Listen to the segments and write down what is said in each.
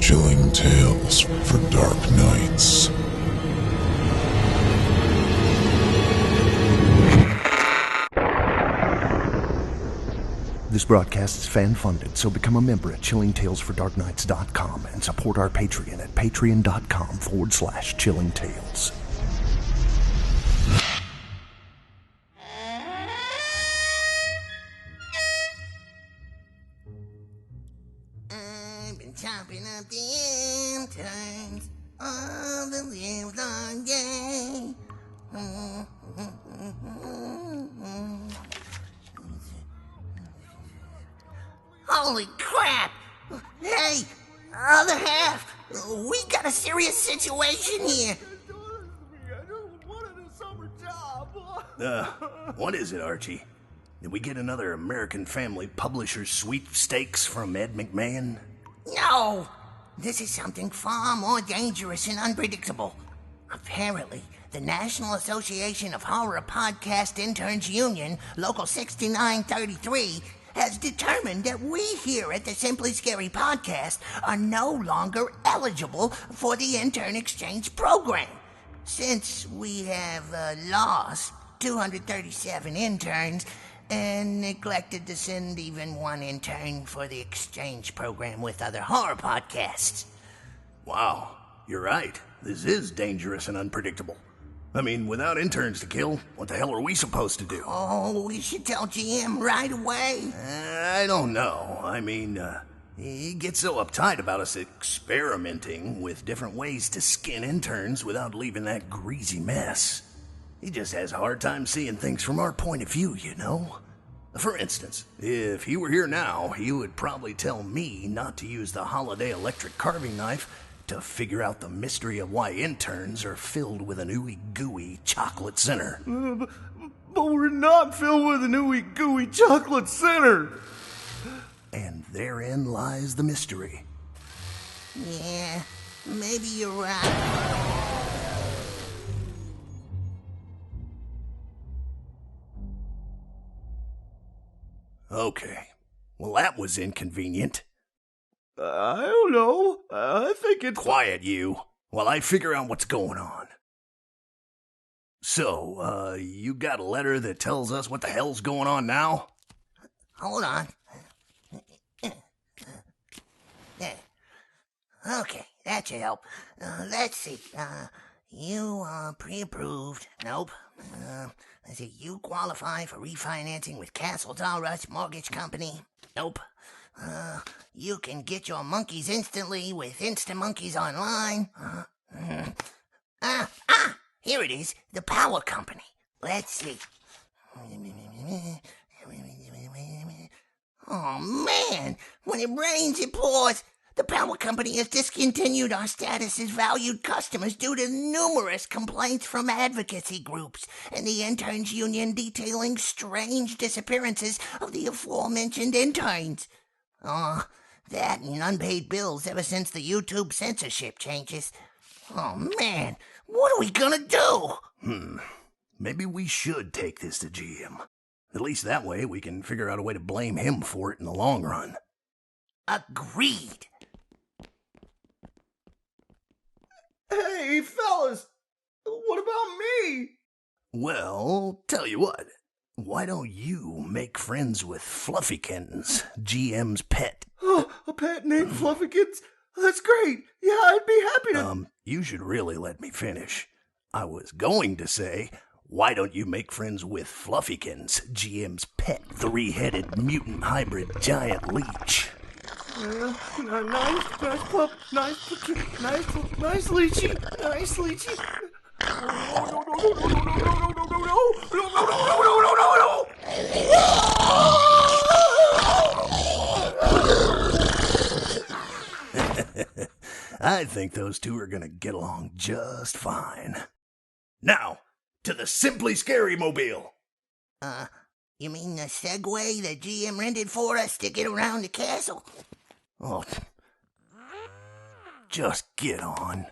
Chilling tales for dark nights. This broadcast is fan-funded, so become a member at chillingtalesfordarknights.com and support our Patreon at patreon.com/chillingtales. I've been chopping up the interns all the live long day. Holy crap! Hey, other half, we got a serious situation here. What is it, Archie? Did we get another American Family Publishers sweepstakes from Ed McMahon? No! This is something far more dangerous and unpredictable. Apparently, the National Association of Horror Podcast Interns Union, Local 6933, has determined that we here at the Simply Scary Podcast are no longer eligible for the intern exchange program. Since we have lost 237 interns and neglected to send even one intern for the exchange program with other horror podcasts. Wow, you're right. This is dangerous and unpredictable. I mean, without interns to kill, what the hell are we supposed to do? Oh, we should tell GM right away. I don't know. I mean, he gets so uptight about us experimenting with different ways to skin interns without leaving that greasy mess. He just has a hard time seeing things from our point of view, you know? For instance, if he were here now, he would probably tell me not to use the Holiday electric carving knife to figure out the mystery of why interns are filled with an ooey-gooey chocolate center. But we're not filled with an ooey-gooey chocolate center. And therein lies the mystery. Yeah, maybe you're right. Okay, well that was inconvenient. I don't know. I think it's... Quiet, you, while I figure out what's going on. So, you got a letter that tells us what the hell's going on now? Hold on. There. Okay, that should help. Let's see. You are pre-approved. Nope. Let's see. You qualify for refinancing with Castle Doll Rush Mortgage Company. Nope. You can get your monkeys instantly with Instant Monkeys Online. Here it is. The Power Company. Let's see. Oh, man. When it rains, it pours. The Power Company has discontinued our status as valued customers due to numerous complaints from advocacy groups and the Interns Union detailing strange disappearances of the aforementioned interns. That and unpaid bills ever since the YouTube censorship changes. Oh, man, what are we gonna do? Maybe we should take this to GM. At least that way we can figure out a way to blame him for it in the long run. Agreed. Hey, fellas, what about me? Well, tell you what. Why don't you make friends with Fluffykins, GM's pet? Oh, a pet named Fluffykins? That's great. Yeah, I'd be happy to... You should really let me finish. I was going to say, why don't you make friends with Fluffykins, GM's pet three-headed mutant hybrid giant leech? Nice pup, nice leechy, nice leechy. I think those two are gonna get along just fine. Now, to the Simply Scary Mobile. You mean the Segway that GM rented for us to get around the castle? Oh, just get on.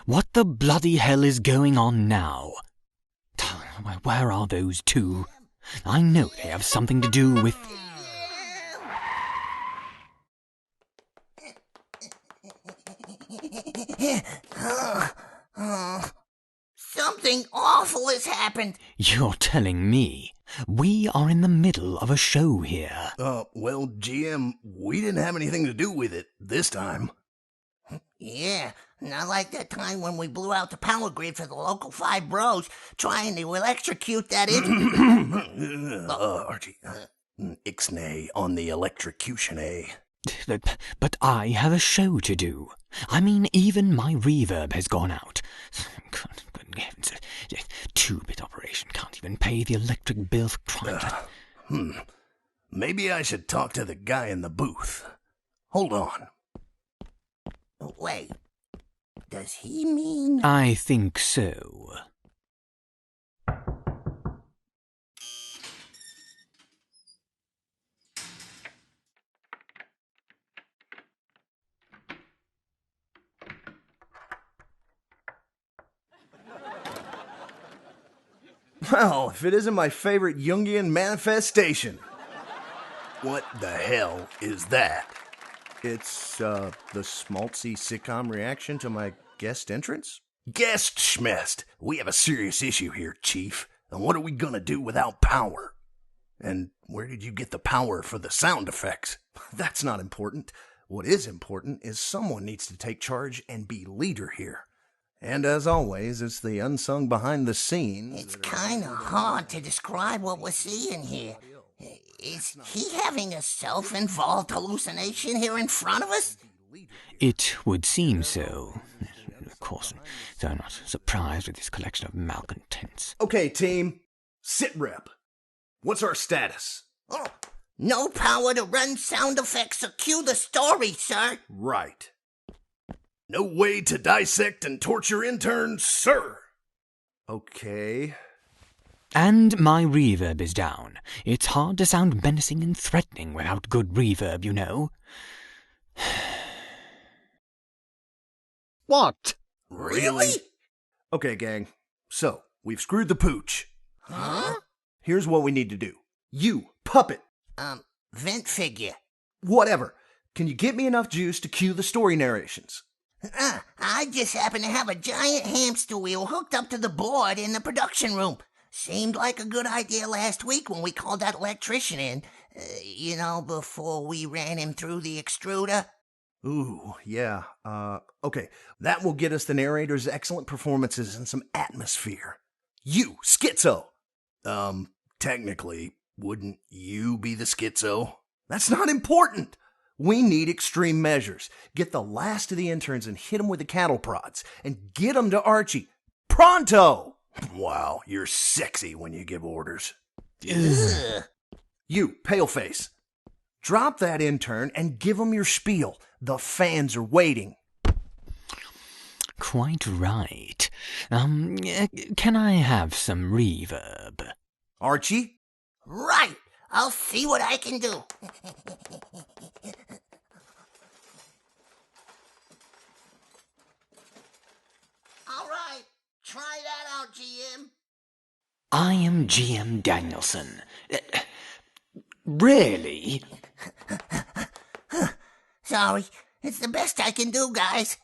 What the bloody hell is going on now? Where are those two? I know they have something to do with... Something awful has happened. You're telling me we are in the middle of a show here? Well, GM, we didn't have anything to do with it this time. Yeah, not like that time when we blew out the power grid for the local 5 bros trying to electrocute that Archie, ixnay on the electrocution, eh? But I have a show to do. I mean, even my reverb has gone out. Good heavens, a 2-bit operation can't even pay the electric bill for crying. Maybe I should talk to the guy in the booth. Hold on. Wait, does he mean... I think so. Well, if it isn't my favorite Jungian manifestation. What the hell is that? It's, the schmaltzy sitcom reaction to my guest entrance? Guest schmest. We have a serious issue here, Chief. And what are we gonna do without power? And where did you get the power for the sound effects? That's not important. What is important is someone needs to take charge and be leader here. And as always, it's the unsung behind the scenes. It's kind of hard to describe what we're seeing here. Is he having a self-involved hallucination here in front of us? It would seem so. Of course, though I'm not surprised with this collection of malcontents. Okay, team. Sit rep. What's our status? Oh, no power to run sound effects or cue the story, sir. Right. No way to dissect and torture interns, sir. Okay. And my reverb is down. It's hard to sound menacing and threatening without good reverb, you know. What? Really? Okay, gang. So, we've screwed the pooch. Huh? Here's what we need to do. You, puppet. Vent figure. Whatever. Can you get me enough juice to cue the story narrations? I just happen to have a giant hamster wheel hooked up to the board in the production room. Seemed like a good idea last week when we called that electrician in. Before we ran him through the extruder. Ooh, yeah. Okay. That will get us the narrator's excellent performances and some atmosphere. You, schizo! Technically, wouldn't you be the schizo? That's not important! We need extreme measures. Get the last of the interns and hit them with the cattle prods. And get them to Archie. Pronto! Wow, you're sexy when you give orders. Ugh. You, paleface. Drop that intern and give them your spiel. The fans are waiting. Quite right. Can I have some reverb? Archie? Right. I'll see what I can do. All right. Try that out, GM. I am GM Danielson. Really? Sorry. It's the best I can do, guys.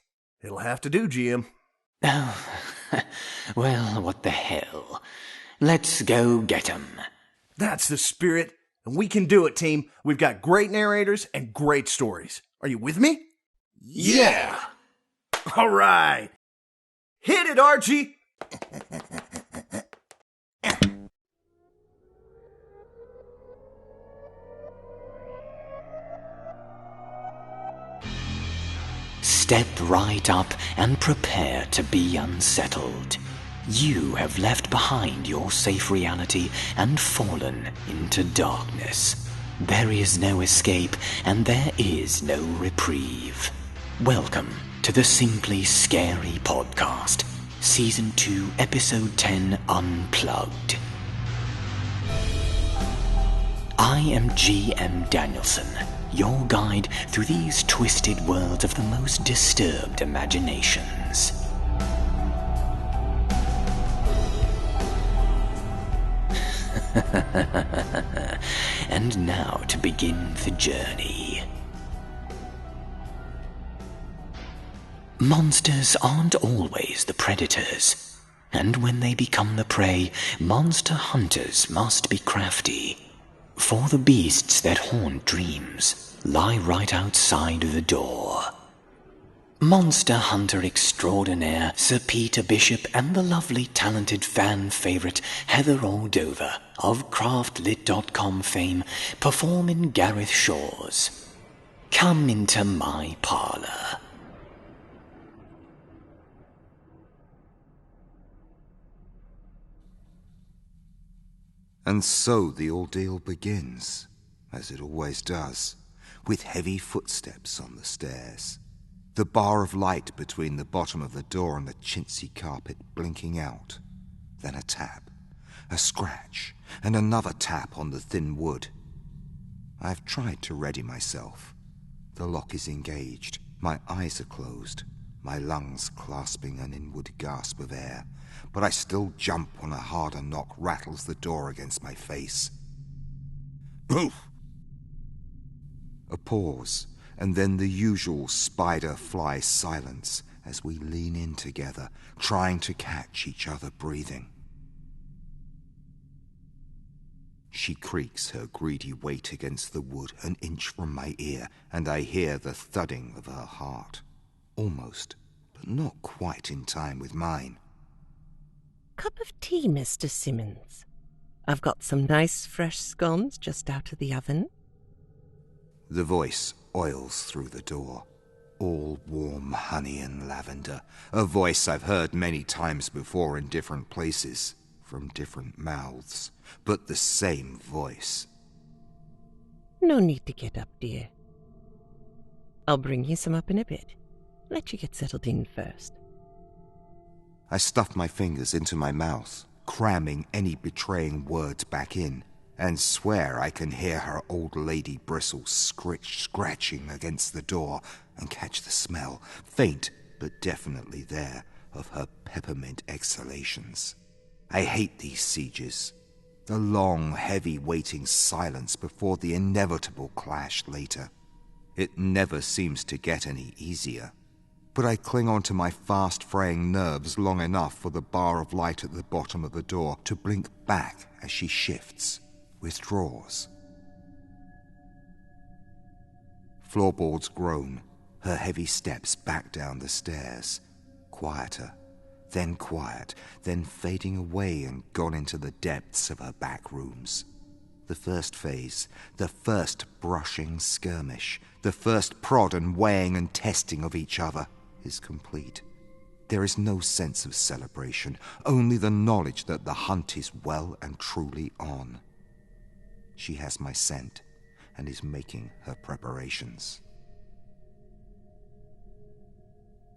It'll have to do, GM. Oh, well, what the hell. Let's go get 'em. That's the spirit. And we can do it, team. We've got great narrators and great stories. Are you with me? Yeah! All right. Hit it, Archie! Step right up and prepare to be unsettled. You have left behind your safe reality and fallen into darkness. There is no escape and there is no reprieve. Welcome to the Simply Scary Podcast, Season 2, Episode 10, Unplugged. I am G.M. Danielson, your guide through these twisted worlds of the most disturbed imaginations. And now to begin the journey. Monsters aren't always the predators, and when they become the prey, monster hunters must be crafty. For the beasts that haunt dreams lie right outside the door. Monster hunter extraordinaire Sir Peter Bishop and the lovely talented fan favourite Heather Aldover of craftlit.com fame perform in Gareth Shaw's Come Into My Parlour. And so the ordeal begins, as it always does, with heavy footsteps on the stairs. The bar of light between the bottom of the door and the chintzy carpet blinking out. Then a tap, a scratch, and another tap on the thin wood. I have tried to ready myself. The lock is engaged, my eyes are closed, my lungs clasping an inward gasp of air, but I still jump when a harder knock rattles the door against my face. Poof! A pause, and then the usual spider-fly silence as we lean in together, trying to catch each other breathing. She creaks her greedy weight against the wood an inch from my ear, and I hear the thudding of her heart. Almost, but not quite in time with mine. Cup of tea, Mr. Simmons. I've got some nice fresh scones just out of the oven. The voice oils through the door, all warm honey and lavender, a voice I've heard many times before in different places, from different mouths, but the same voice. No need to get up, dear. I'll bring you some up in a bit. Let you get settled in first. I stuff my fingers into my mouth, cramming any betraying words back in, and swear I can hear her old lady bristles scratching against the door and catch the smell, faint but definitely there, of her peppermint exhalations. I hate these sieges. The long, heavy waiting silence before the inevitable clash later. It never seems to get any easier. But I cling on to my fast-fraying nerves long enough for the bar of light at the bottom of the door to blink back as she shifts, withdraws. Floorboards groan, her heavy steps back down the stairs. Quieter, then quiet, then fading away and gone into the depths of her back rooms. The first phase, the first brushing skirmish, the first prod and weighing and testing of each other is complete. There is no sense of celebration, only the knowledge that the hunt is well and truly on. She has my scent and is making her preparations.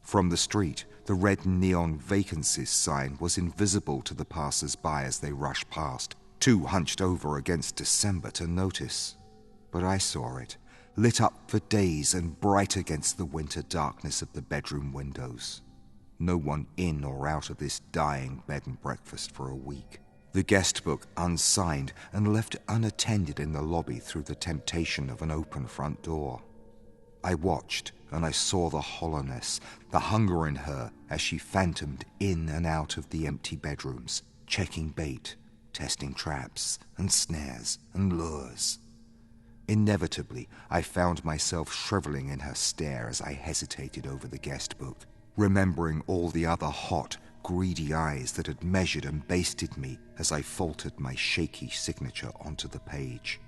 From the street, the red neon vacancies sign was invisible to the passers-by as they rushed past, too hunched over against December to notice. But I saw it, lit up for days and bright against the winter darkness of the bedroom windows. No one in or out of this dying bed and breakfast for a week. The guest book unsigned and left unattended in the lobby through the temptation of an open front door. I watched, and I saw the hollowness, the hunger in her as she phantomed in and out of the empty bedrooms, checking bait, testing traps and snares and lures. Inevitably, I found myself shriveling in her stare as I hesitated over the guest book, remembering all the other hot, greedy eyes that had measured and basted me as I faltered my shaky signature onto the page.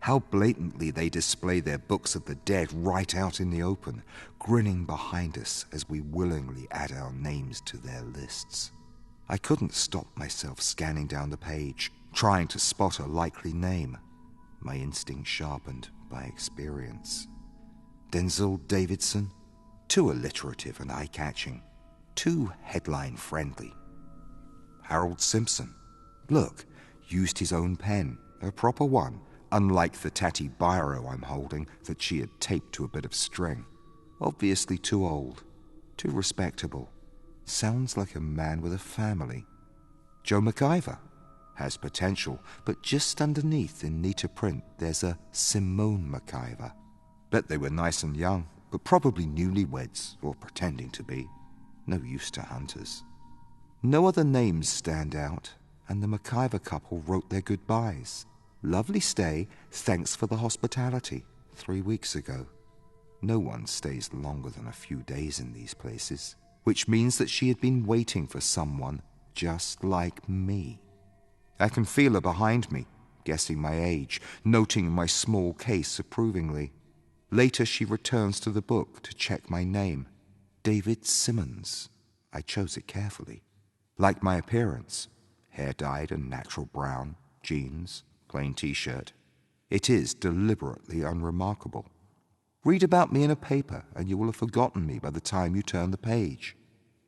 How blatantly they display their books of the dead right out in the open, grinning behind us as we willingly add our names to their lists. I couldn't stop myself scanning down the page, trying to spot a likely name, my instinct sharpened by experience. Denzel Davidson? Too alliterative and eye-catching. Too headline-friendly. Harold Simpson? Look, used his own pen, a proper one, unlike the tatty biro I'm holding that she had taped to a bit of string. Obviously too old, too respectable. Sounds like a man with a family. Joe McIver. Has potential, but just underneath in neater print there's a Simone McIver. Bet they were nice and young, but probably newlyweds, or pretending to be. No use to hunters. No other names stand out, and the McIver couple wrote their goodbyes. Lovely stay, thanks for the hospitality, 3 weeks ago. No one stays longer than a few days in these places, which means that she had been waiting for someone just like me. I can feel her behind me, guessing my age, noting my small case approvingly. Later she returns to the book to check my name. David Simmons. I chose it carefully. Like my appearance, hair dyed a natural brown, jeans, plain t-shirt. It is deliberately unremarkable. Read about me in a paper and you will have forgotten me by the time you turn the page.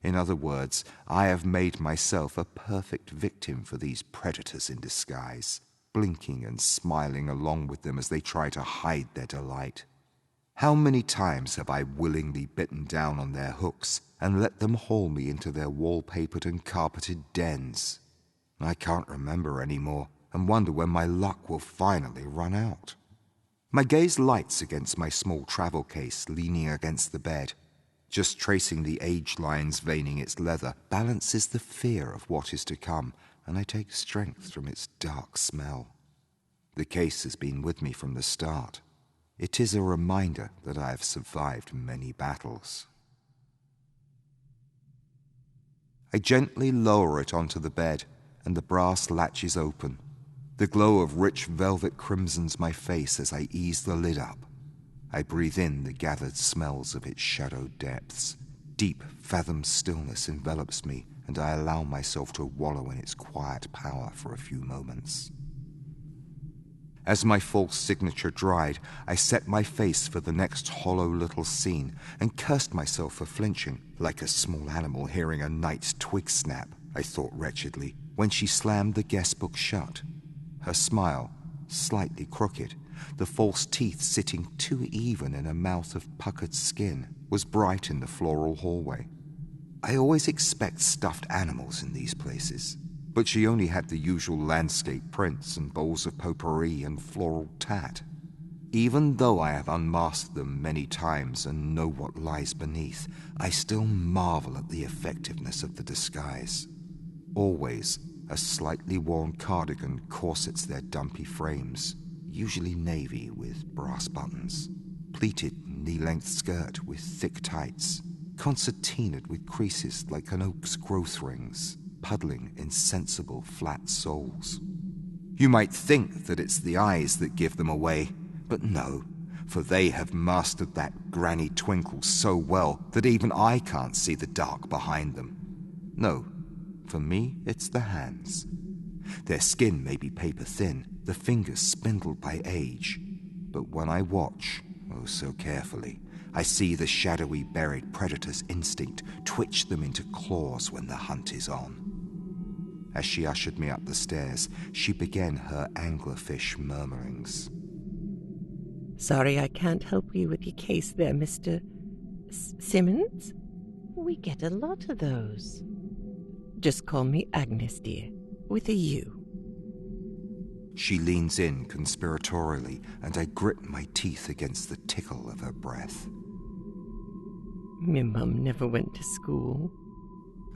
In other words, I have made myself a perfect victim for these predators in disguise, blinking and smiling along with them as they try to hide their delight. How many times have I willingly bitten down on their hooks and let them haul me into their wallpapered and carpeted dens? I can't remember anymore and wonder when my luck will finally run out. My gaze lights against my small travel case leaning against the bed. Just tracing the age lines veining its leather balances the fear of what is to come, and I take strength from its dark smell. The case has been with me from the start. It is a reminder that I have survived many battles. I gently lower it onto the bed, and the brass latches open. The glow of rich velvet crimsons my face as I ease the lid up. I breathe in the gathered smells of its shadowed depths. Deep, fathomed stillness envelops me, and I allow myself to wallow in its quiet power for a few moments. As my false signature dried, I set my face for the next hollow little scene and cursed myself for flinching, like a small animal hearing a night's twig snap, I thought wretchedly, when she slammed the guest book shut. Her smile, slightly crooked, the false teeth sitting too even in a mouth of puckered skin, was bright in the floral hallway. I always expect stuffed animals in these places, but she only had the usual landscape prints and bowls of potpourri and floral tat. Even though I have unmasked them many times and know what lies beneath, I still marvel at the effectiveness of the disguise. Always, a slightly worn cardigan corsets their dumpy frames, usually navy with brass buttons, pleated knee-length skirt with thick tights, concertinaed with creases like an oak's growth rings, puddling in sensible flat soles. You might think that it's the eyes that give them away, but no, for they have mastered that granny twinkle so well that even I can't see the dark behind them. No, for me it's the hands. Their skin may be paper thin, the fingers spindled by age, but when I watch, oh so carefully, I see the shadowy buried predator's instinct twitch them into claws when the hunt is on. As she ushered me up the stairs, she began her anglerfish murmurings. Sorry I can't help you with your case there, Mr. Simmons. We get a lot of those. Just call me Agnes, dear, with a U. She leans in conspiratorially, and I grit my teeth against the tickle of her breath. Me mum never went to school.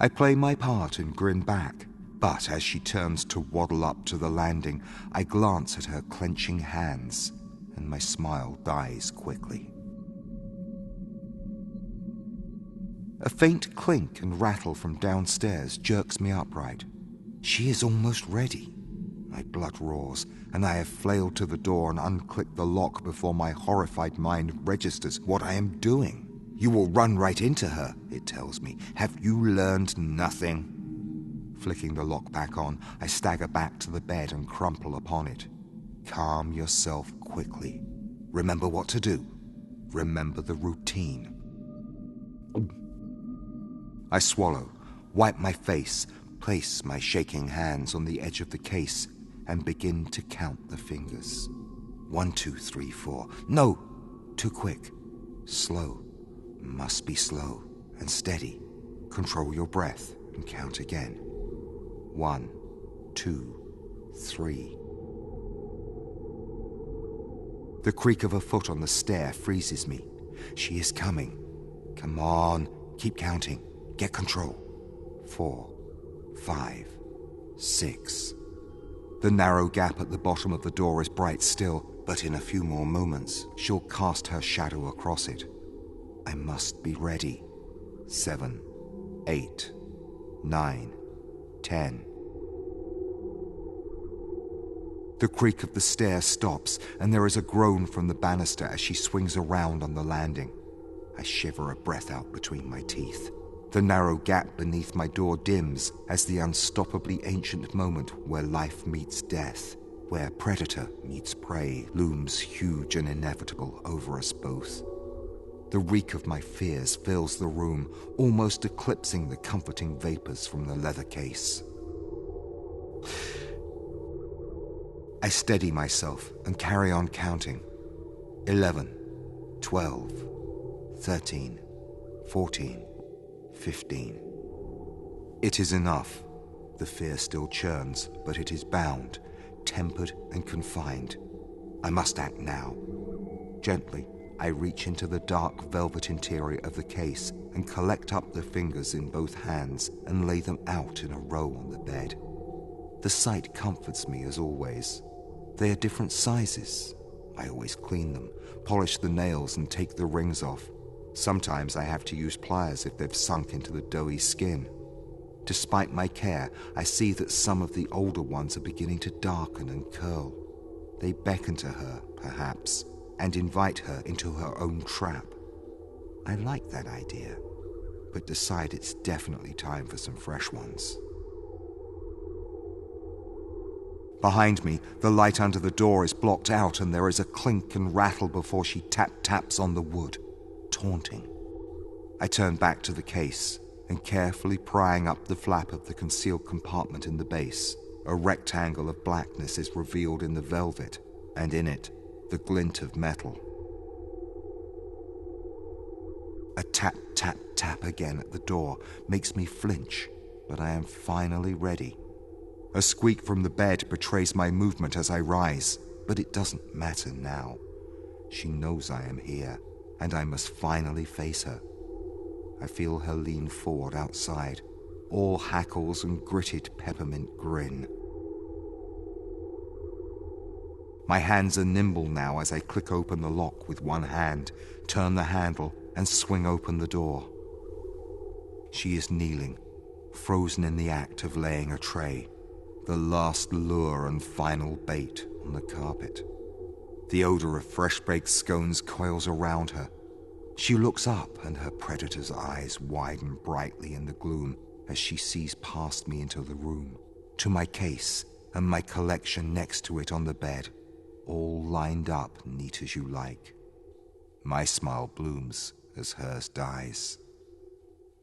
I play my part and grin back, but as she turns to waddle up to the landing, I glance at her clenching hands, and my smile dies quickly. A faint clink and rattle from downstairs jerks me upright. She is almost ready. My blood roars, and I have flailed to the door and unclicked the lock before my horrified mind registers what I am doing. You will run right into her, it tells me. Have you learned nothing? Flicking the lock back on, I stagger back to the bed and crumple upon it. Calm yourself quickly. Remember what to do. Remember the routine. I swallow, wipe my face, place my shaking hands on the edge of the case, and begin to count the fingers. 1, 2, 3, 4. No, too quick. Slow. Must be slow and steady. Control your breath and count again. 1, 2, 3. The creak of a foot on the stair freezes me. She is coming. Come on, keep counting. Get control. 4, 5, 6. The narrow gap at the bottom of the door is bright still, but in a few more moments, she'll cast her shadow across it. I must be ready. 7, 8, 9, 10. The creak of the stair stops, and there is a groan from the banister as she swings around on the landing. I shiver a breath out between my teeth. The narrow gap beneath my door dims as the unstoppably ancient moment where life meets death, where predator meets prey, looms huge and inevitable over us both. The reek of my fears fills the room, almost eclipsing the comforting vapors from the leather case. I steady myself and carry on counting. 11, 12, 13, 14, 15. It is enough. The fear still churns, but it is bound, tempered and confined. I must act now. Gently, I reach into the dark velvet interior of the case and collect up the fingers in both hands and lay them out in a row on the bed. The sight comforts me as always. They are different sizes. I always clean them, polish the nails and take the rings off. Sometimes I have to use pliers if they've sunk into the doughy skin. Despite my care, I see that some of the older ones are beginning to darken and curl. They beckon to her, perhaps, and invite her into her own trap. I like that idea, but decide it's definitely time for some fresh ones. Behind me, the light under the door is blocked out and there is a clink and rattle before she taps on the wood, taunting. I turn back to the case and carefully prying up the flap of the concealed compartment in the base, a rectangle of blackness is revealed in the velvet, and in it, the glint of metal. A tap again at the door makes me flinch, but I am finally ready. A squeak from the bed betrays my movement as I rise, but it doesn't matter now. She knows I am here, and I must finally face her. I feel her lean forward outside, all hackles and gritted peppermint grin. My hands are nimble now as I click open the lock with one hand, turn the handle, and swing open the door. She is kneeling, frozen in the act of laying a tray, the last lure and final bait on the carpet. The odor of fresh-baked scones coils around her. She looks up and her predator's eyes widen brightly in the gloom as she sees past me into the room, to my case and my collection next to it on the bed, all lined up neat as you like. My smile blooms as hers dies.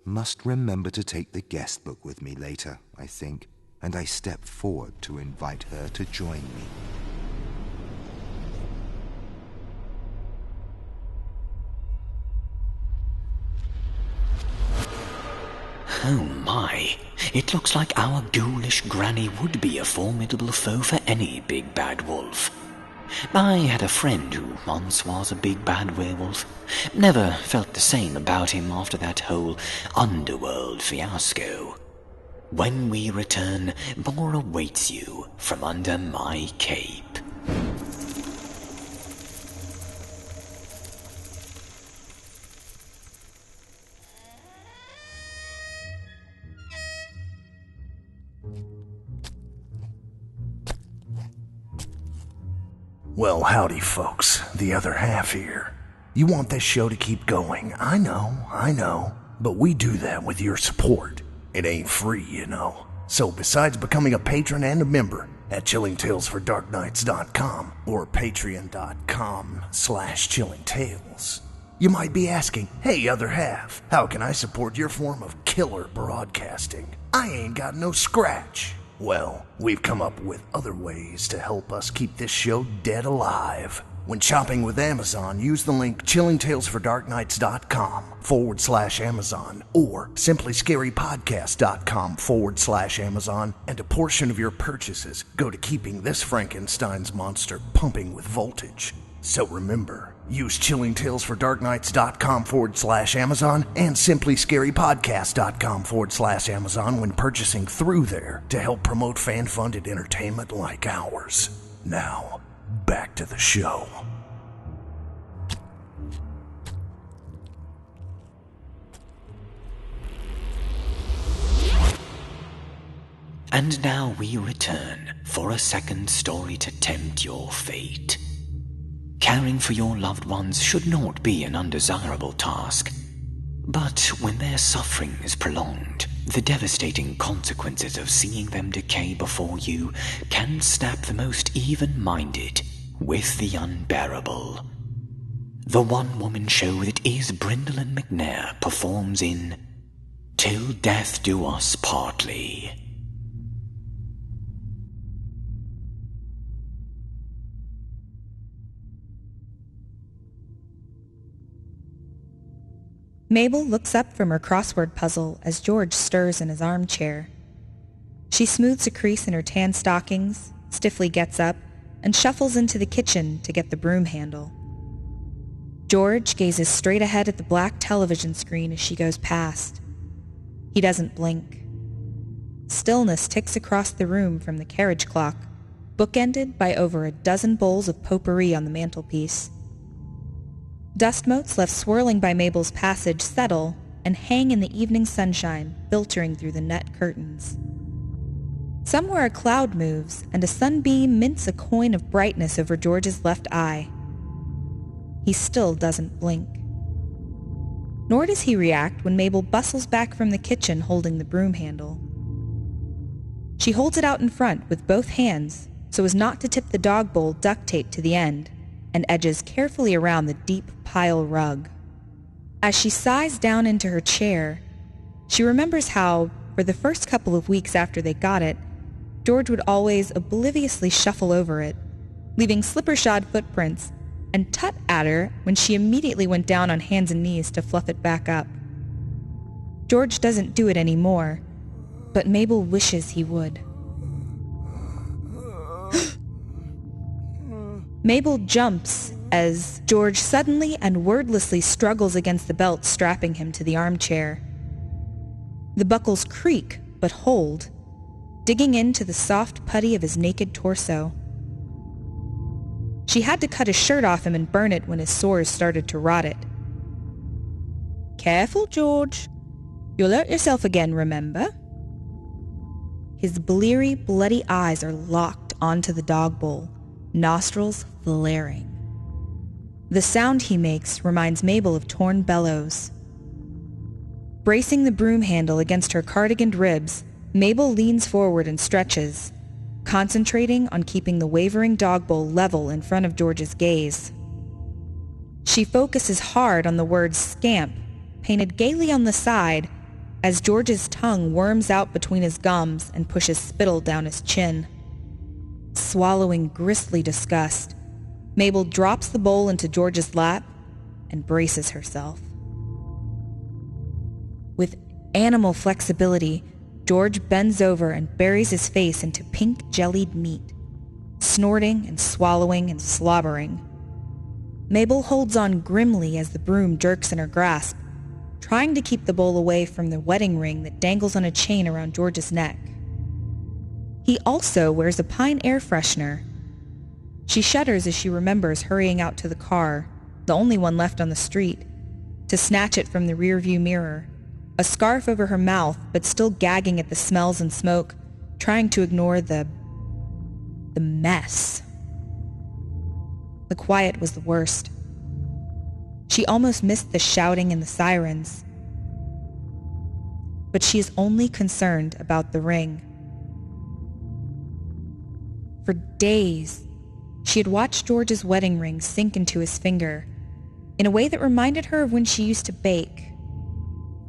Must remember to take the guest book with me later, I think, and I step forward to invite her to join me. Oh my, it looks like our ghoulish granny would be a formidable foe for any big bad wolf. I had a friend who once was a big bad werewolf. Never felt the same about him after that whole underworld fiasco. When we return, more awaits you from under my cape. Well, howdy, folks. The other half here. You want this show to keep going. I know. But we do that with your support. It ain't free, you know. So besides becoming a patron and a member at chillingtalesfordarknights.com or patreon.com/chillingtales, you might be asking, hey, other half, how can I support your form of killer broadcasting? I ain't got no scratch. Well, we've come up with other ways to help us keep this show dead alive. When shopping with Amazon, use the link chillingtalesfordarknights.com/Amazon or simplyscarypodcast.com/Amazon, and a portion of your purchases go to keeping this Frankenstein's monster pumping with voltage. So remember, use chillingtalesfordarknights.com/Amazon and simplyscarypodcast.com/Amazon when purchasing through there to help promote fan-funded entertainment like ours. Now, back to the show. And now we return for a second story to tempt your fate. Caring for your loved ones should not be an undesirable task. But when their suffering is prolonged, the devastating consequences of seeing them decay before you can snap the most even-minded with the unbearable. The one-woman show that is Brindlin McNair performs in Till Death Do Us Partly. Mabel looks up from her crossword puzzle as George stirs in his armchair. She smooths a crease in her tan stockings, stiffly gets up, and shuffles into the kitchen to get the broom handle. George gazes straight ahead at the black television screen as she goes past. He doesn't blink. Stillness ticks across the room from the carriage clock, bookended by over a dozen bowls of potpourri on the mantelpiece. Dust motes left swirling by Mabel's passage settle and hang in the evening sunshine filtering through the net curtains. Somewhere a cloud moves and a sunbeam mints a coin of brightness over George's left eye. He still doesn't blink. Nor does he react when Mabel bustles back from the kitchen holding the broom handle. She holds it out in front with both hands so as not to tip the dog bowl duct taped to the end, and edges carefully around the deep pile rug. As she sighs down into her chair, she remembers how, for the first couple of weeks after they got it, George would always obliviously shuffle over it, leaving slipper-shod footprints, and tut at her when she immediately went down on hands and knees to fluff it back up. George doesn't do it anymore, but Mabel wishes he would. Mabel jumps as George suddenly and wordlessly struggles against the belt strapping him to the armchair. The buckles creak but hold, digging into the soft putty of his naked torso. She had to cut his shirt off him and burn it when his sores started to rot it. "Careful, George. You'll hurt yourself again, remember?" His bleary, bloody eyes are locked onto the dog bowl, nostrils flaring. The sound he makes reminds Mabel of torn bellows. Bracing the broom handle against her cardiganed ribs, Mabel leans forward and stretches, concentrating on keeping the wavering dog bowl level in front of George's gaze. She focuses hard on the word scamp, painted gaily on the side, as George's tongue worms out between his gums and pushes spittle down his chin. Swallowing grisly disgust, Mabel drops the bowl into George's lap and braces herself. With animal flexibility, George bends over and buries his face into pink jellied meat, snorting and swallowing and slobbering. Mabel holds on grimly as the broom jerks in her grasp, trying to keep the bowl away from the wedding ring that dangles on a chain around George's neck. He also wears a pine air freshener. She shudders as she remembers hurrying out to the car, the only one left on the street, to snatch it from the rearview mirror, a scarf over her mouth but still gagging at the smells and smoke, trying to ignore the mess. The quiet was the worst. She almost missed the shouting and the sirens. But she is only concerned about the ring. For days, she had watched George's wedding ring sink into his finger in a way that reminded her of when she used to bake,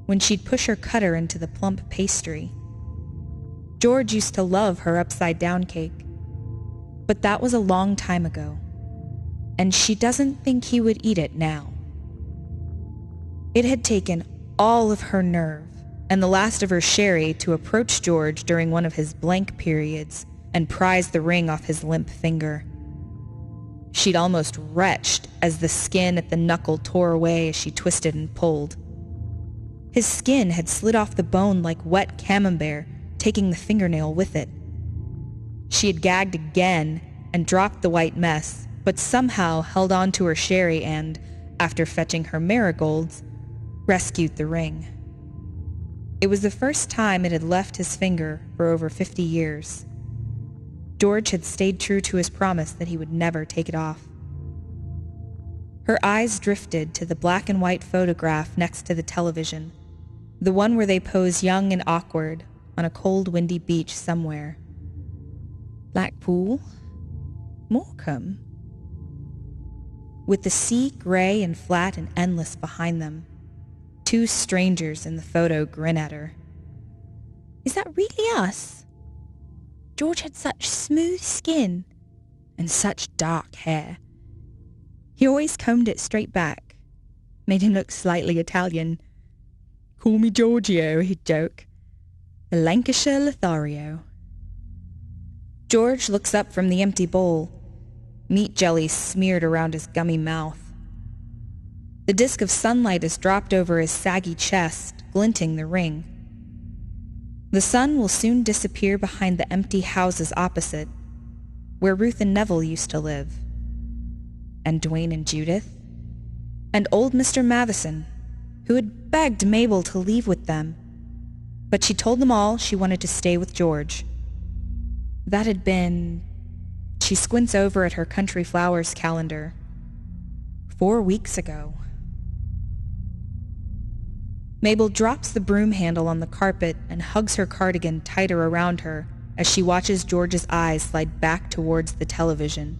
when she'd push her cutter into the plump pastry. George used to love her upside-down cake. But that was a long time ago, and she doesn't think he would eat it now. It had taken all of her nerve and the last of her sherry to approach George during one of his blank periods and prise the ring off his limp finger. She'd almost retched as the skin at the knuckle tore away as she twisted and pulled. His skin had slid off the bone like wet camembert, taking the fingernail with it. She had gagged again and dropped the white mess, but somehow held on to her sherry and, after fetching her marigolds, rescued the ring. It was the first time it had left his finger for over 50 years. George had stayed true to his promise that he would never take it off. Her eyes drifted to the black and white photograph next to the television, the one where they pose young and awkward on a cold, windy beach somewhere. Blackpool? Morecambe? With the sea gray and flat and endless behind them, two strangers in the photo grin at her. Is that really us? George had such smooth skin and such dark hair. He always combed it straight back, made him look slightly Italian. Call me Giorgio, he'd joke. The Lancashire Lothario. George looks up from the empty bowl, meat jelly smeared around his gummy mouth. The disk of sunlight is dropped over his saggy chest, glinting the ring. The sun will soon disappear behind the empty houses opposite, where Ruth and Neville used to live, and Dwayne and Judith, and old Mr. Mavison, who had begged Mabel to leave with them, but she told them all she wanted to stay with George. That had been... She squints over at her Country Flowers calendar. 4 weeks ago. Mabel drops the broom handle on the carpet and hugs her cardigan tighter around her as she watches George's eyes slide back towards the television.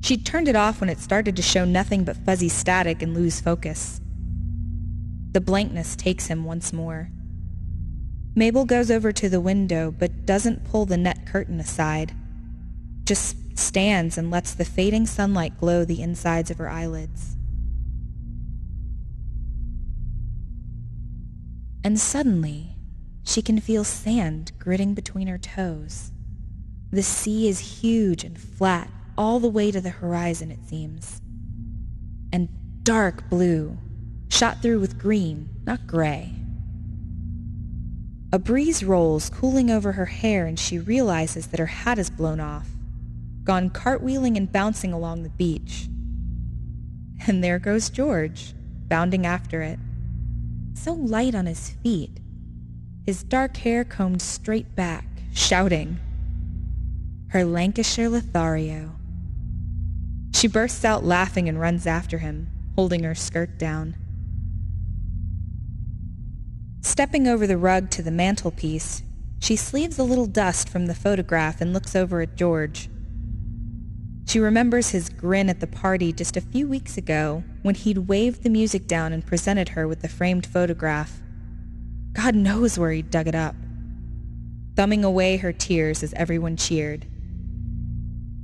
She'd turned it off when it started to show nothing but fuzzy static and lose focus. The blankness takes him once more. Mabel goes over to the window but doesn't pull the net curtain aside, just stands and lets the fading sunlight glow the insides of her eyelids. And suddenly, she can feel sand gritting between her toes. The sea is huge and flat all the way to the horizon, it seems. And dark blue, shot through with green, not gray. A breeze rolls, cooling over her hair, and she realizes that her hat is blown off, gone cartwheeling and bouncing along the beach. And there goes George, bounding after it, so light on his feet, his dark hair combed straight back, shouting, her Lancashire Lothario. She bursts out laughing and runs after him, holding her skirt down. Stepping over the rug to the mantelpiece, she sleeves a little dust from the photograph and looks over at George. She remembers his grin at the party just a few weeks ago when he'd waved the music down and presented her with the framed photograph. God knows where he'd dug it up. Thumbing away her tears as everyone cheered.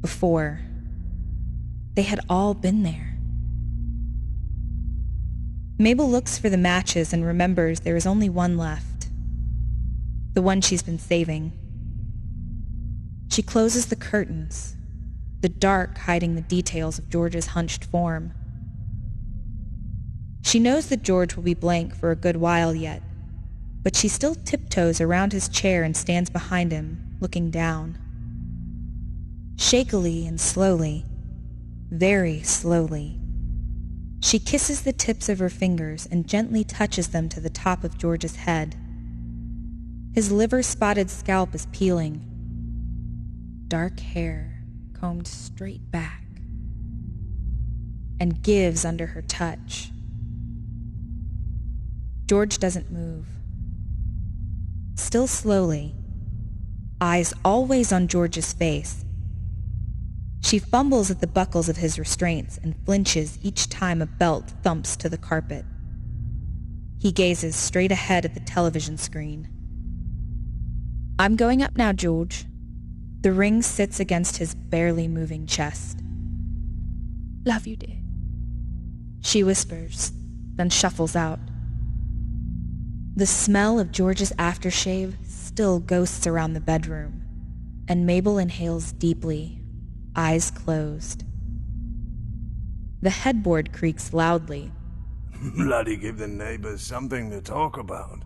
Before, they had all been there. Mabel looks for the matches and remembers there is only one left. The one she's been saving. She closes the curtains, the dark hiding the details of George's hunched form. She knows that George will be blank for a good while yet, but she still tiptoes around his chair and stands behind him, looking down. Shakily and slowly, very slowly, she kisses the tips of her fingers and gently touches them to the top of George's head. His liver-spotted scalp is peeling. Dark hair combed straight back, and gives under her touch. George doesn't move. Still slowly, eyes always on George's face. She fumbles at the buckles of his restraints and flinches each time a belt thumps to the carpet. He gazes straight ahead at the television screen. I'm going up now, George. The ring sits against his barely moving chest. Love you, dear. She whispers, then shuffles out. The smell of George's aftershave still ghosts around the bedroom, and Mabel inhales deeply, eyes closed. The headboard creaks loudly. Bloody give the neighbors something to talk about.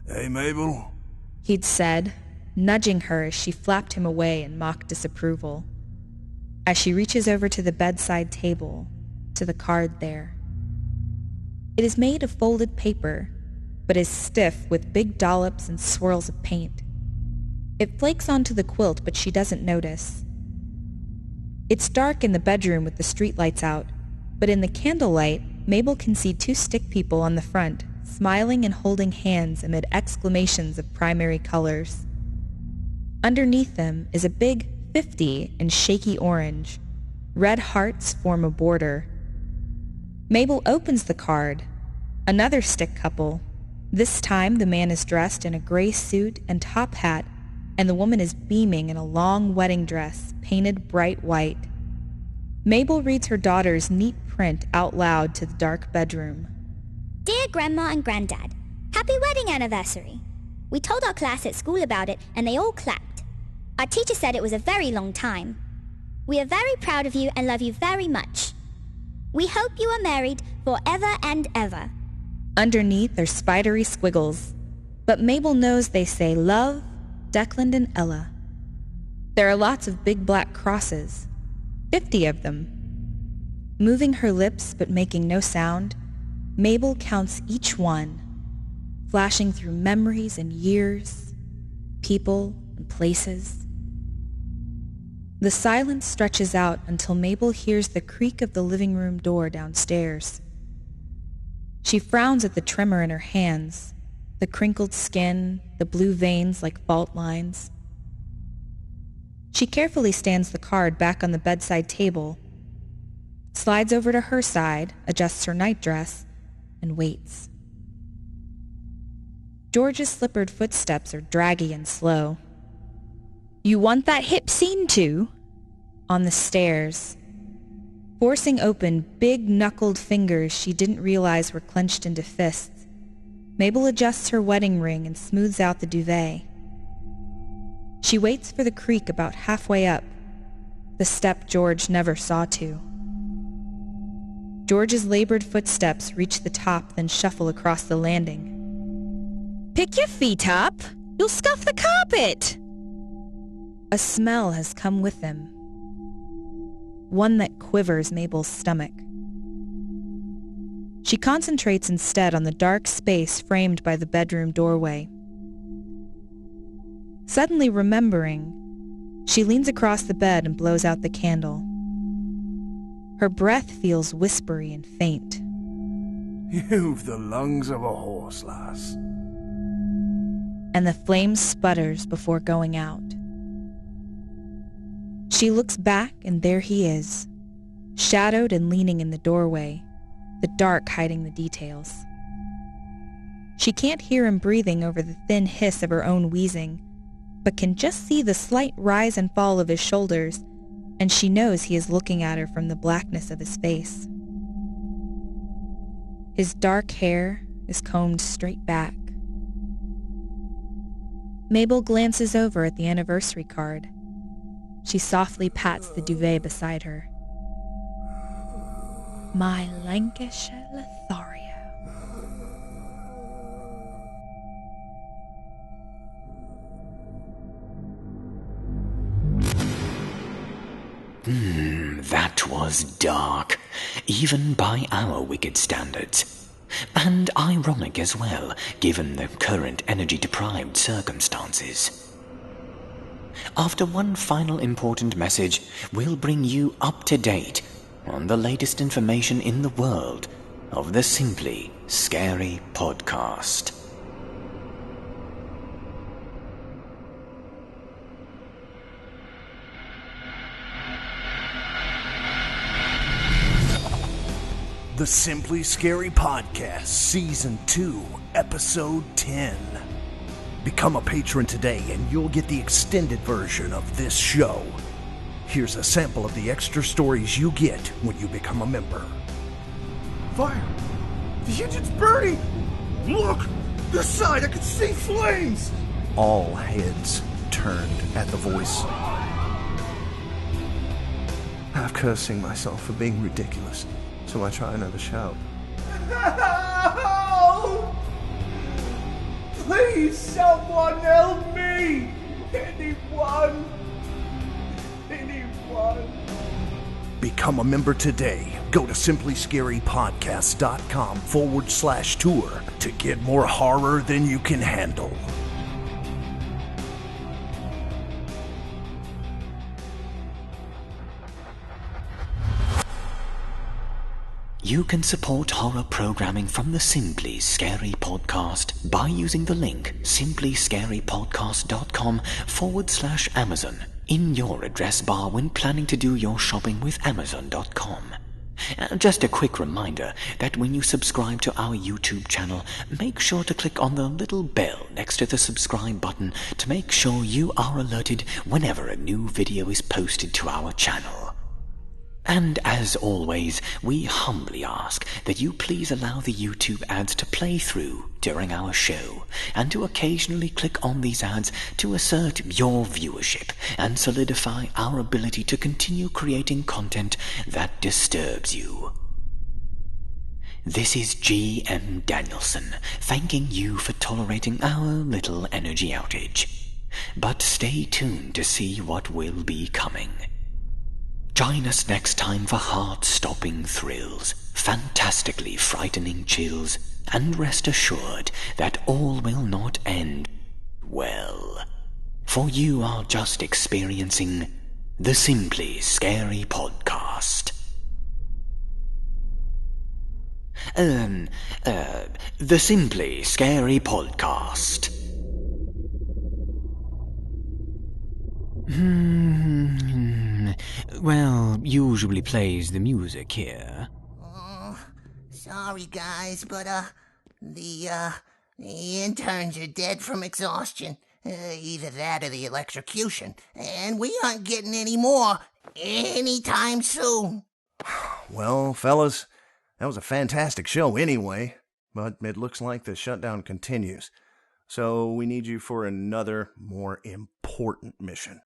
Hey, Mabel? He'd said, nudging her as she flapped him away in mock disapproval. As she reaches over to the bedside table, to the card there. It is made of folded paper, but is stiff with big dollops and swirls of paint. It flakes onto the quilt, but she doesn't notice. It's dark in the bedroom with the streetlights out, but in the candlelight, Mabel can see two stick people on the front, smiling and holding hands amid exclamations of primary colors. Underneath them is a big 50 in shaky orange. Red hearts form a border. Mabel opens the card. Another stick couple. This time the man is dressed in a gray suit and top hat, and the woman is beaming in a long wedding dress painted bright white. Mabel reads her daughter's neat print out loud to the dark bedroom. Dear Grandma and Granddad, happy wedding anniversary. We told our class at school about it and they all clapped. Our teacher said it was a very long time. We are very proud of you and love you very much. We hope you are married forever and ever. Underneath are spidery squiggles, but Mabel knows they say love, Declan and Ella. There are lots of big black crosses, 50 of them. Moving her lips but making no sound, Mabel counts each one, flashing through memories and years, people and places. The silence stretches out until Mabel hears the creak of the living room door downstairs. She frowns at the tremor in her hands, the crinkled skin, the blue veins like fault lines. She carefully stands the card back on the bedside table, slides over to her side, adjusts her nightdress, and waits. George's slippered footsteps are draggy and slow. You want that hip scene too? On the stairs. Forcing open big knuckled fingers she didn't realize were clenched into fists, Mabel adjusts her wedding ring and smooths out the duvet. She waits for the creak about halfway up, the step George never saw to. George's labored footsteps reach the top, then shuffle across the landing. Pick your feet up! You'll scuff the carpet! A smell has come with them. One that quivers Mabel's stomach. She concentrates instead on the dark space framed by the bedroom doorway. Suddenly remembering, she leans across the bed and blows out the candle. Her breath feels whispery and faint. You've the lungs of a horse, lass. And the flame sputters before going out. She looks back and there he is, shadowed and leaning in the doorway, the dark hiding the details. She can't hear him breathing over the thin hiss of her own wheezing, but can just see the slight rise and fall of his shoulders, and she knows he is looking at her from the blackness of his face. His dark hair is combed straight back. Mabel glances over at the anniversary card. She softly pats the duvet beside her. My Lancashire Lothario. That was dark, even by our wicked standards. And ironic as well, given the current energy-deprived circumstances. After one final important message, we'll bring you up to date on the latest information in the world of the Simply Scary podcast. The Simply Scary Podcast, Season 2, Episode 10. Become a patron today and you'll get the extended version of this show. Here's a sample of the extra stories you get when you become a member. Fire! The engine's burning! Look! This side, I can see flames! All heads turned at the voice. I'm cursing myself for being ridiculous, so I try another shout. Help! Please, someone help me! Anyone! Become a member today. Go to simplyscarypodcast.com/tour to get more horror than you can handle. You can support horror programming from the Simply Scary Podcast by using the link simplyscarypodcast.com/Amazon in your address bar when planning to do your shopping with Amazon.com. Just a quick reminder that when you subscribe to our YouTube channel, make sure to click on the little bell next to the subscribe button to make sure you are alerted whenever a new video is posted to our channel. And as always, we humbly ask that you please allow the YouTube ads to play through during our show, and to occasionally click on these ads to assert your viewership and solidify our ability to continue creating content that disturbs you. This is G.M. Danielson, thanking you for tolerating our little energy outage. But stay tuned to see what will be coming. Join us next time for heart-stopping thrills, fantastically frightening chills, and rest assured that all will not end well. For you are just experiencing the Simply Scary Podcast. The Simply Scary Podcast. Well, usually plays the music here. Sorry, guys, but, the interns are dead from exhaustion. Either that or the electrocution. And we aren't getting any more anytime soon. Well, fellas, that was a fantastic show anyway, but it looks like the shutdown continues. So we need you for another, more important mission.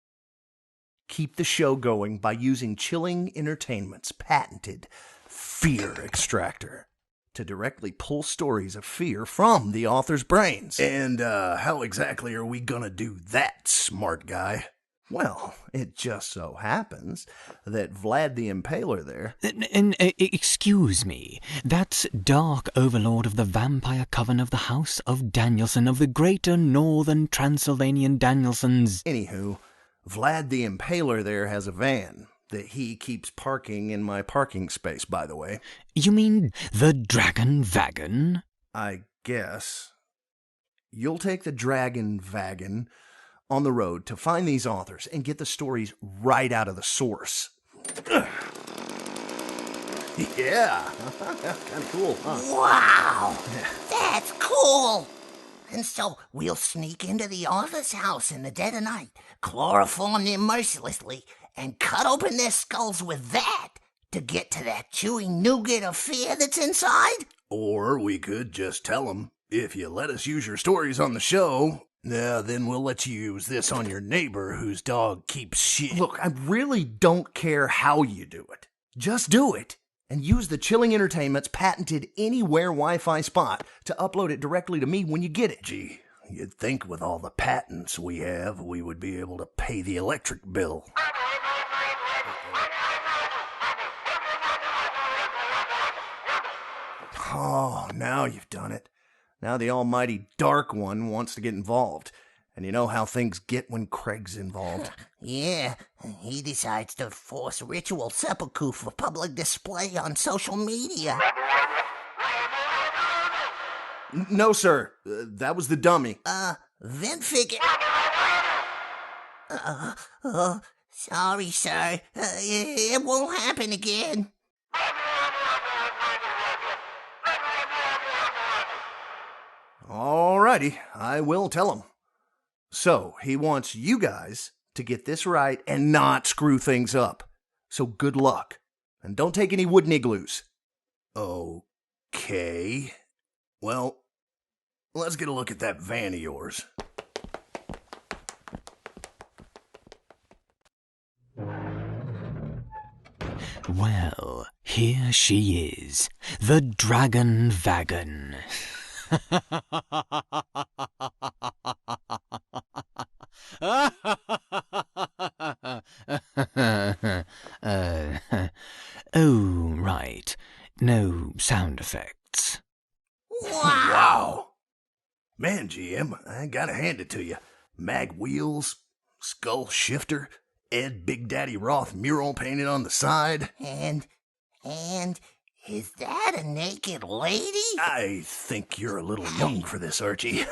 Keep the show going by using Chilling Entertainment's patented Fear Extractor to directly pull stories of fear from the author's brains. And how exactly are we gonna do that, smart guy? Well, it just so happens that Vlad the Impaler there... Excuse me, that's Dark Overlord of the Vampire Coven of the House of Danielson of the Greater Northern Transylvanian Danielsons. Anywho, Vlad the Impaler there has a van that he keeps parking in my parking space, by the way. You mean the Dragon Wagon? I guess. You'll take the Dragon Wagon on the road to find these authors and get the stories right out of the source. Yeah, kind of cool, huh? Wow, that's cool. And so we'll sneak into the author's house in the dead of night, chloroform them mercilessly, and cut open their skulls with that to get to that chewy nougat of fear that's inside? Or we could just tell them, if you let us use your stories on the show, then we'll let you use this on your neighbor whose dog keeps shit. Look, I really don't care how you do it. Just do it. And use the Chilling Entertainment's patented Anywhere Wi-Fi spot to upload it directly to me when you get it. Gee, you'd think with all the patents we have, we would be able to pay the electric bill. Oh, now you've done it. Now the almighty Dark One wants to get involved. And you know how things get when Craig's involved. Yeah, he decides to force ritual seppuku for public display on social media. No, sir. That was the dummy. Then figure... sorry, sir. It won't happen again. Alrighty, I will tell him. So he wants you guys to get this right and not screw things up. So good luck. And don't take any wooden igloos. Okay. Well, let's get a look at that van of yours. Well, here she is, the Dragon Wagon. Oh, right. No sound effects. Wow. Man, GM, I gotta hand it to you. Mag wheels, skull shifter, Ed Big Daddy Roth mural painted on the side. And is that a naked lady? I think you're a little young for this, Archie.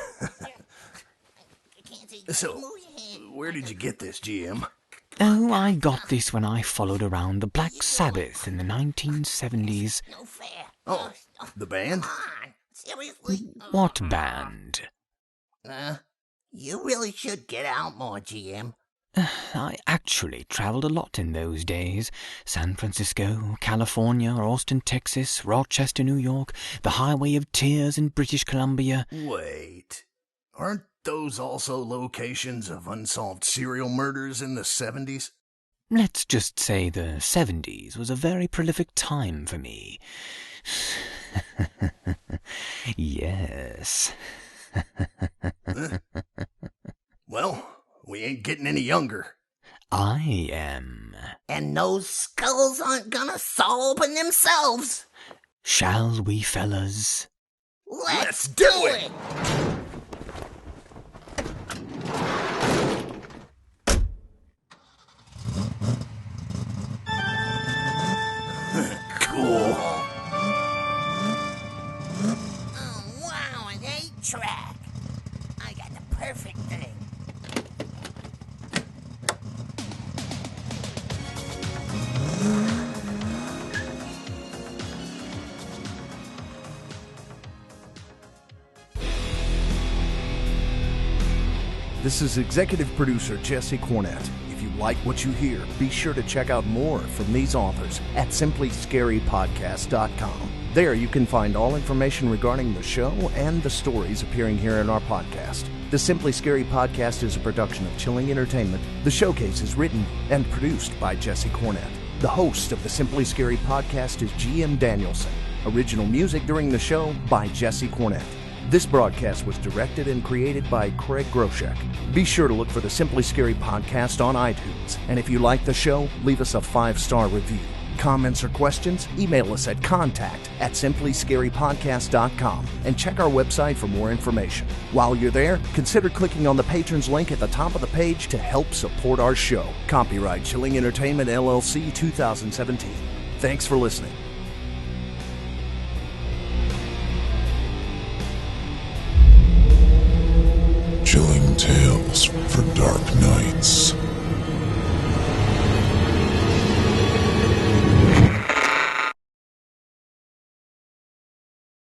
So, where did you get this, GM? Oh, I got this when I followed around the Black Sabbath in the 1970s. No fair. Oh, the band? Come on. Seriously? What band? You really should get out more, GM. I actually traveled a lot in those days. San Francisco, California, Austin, Texas, Rochester, New York, the Highway of Tears in British Columbia. Wait, aren't those also locations of unsolved serial murders in the 70s? Let's just say the 70s was a very prolific time for me. Yes. Well, we ain't getting any younger. I am. And those skulls aren't gonna saw open themselves. Shall we, fellas? Let's do it! Cool. Oh, wow, an 8-track. I got the perfect thing. This is executive producer Jesse Cornett. If you like what you hear, be sure to check out more from these authors at simplyscarypodcast.com. There you can find all information regarding the show and the stories appearing here in our podcast. The Simply Scary Podcast is a production of Chilling Entertainment. The Showcase is written and produced by Jesse Cornett. The host of the Simply Scary Podcast is GM Danielson. Original music during the show by Jesse Cornett. This broadcast was directed and created by Craig Groshek. Be sure to look for the Simply Scary Podcast on iTunes. And if you like the show, leave us a 5-star review. Comments or questions? Email us at contact@simplyscarypodcast.com and check our website for more information. While you're there, consider clicking on the patrons link at the top of the page to help support our show. Copyright Chilling Entertainment LLC 2017. Thanks for listening. Chilling tales for dark nights.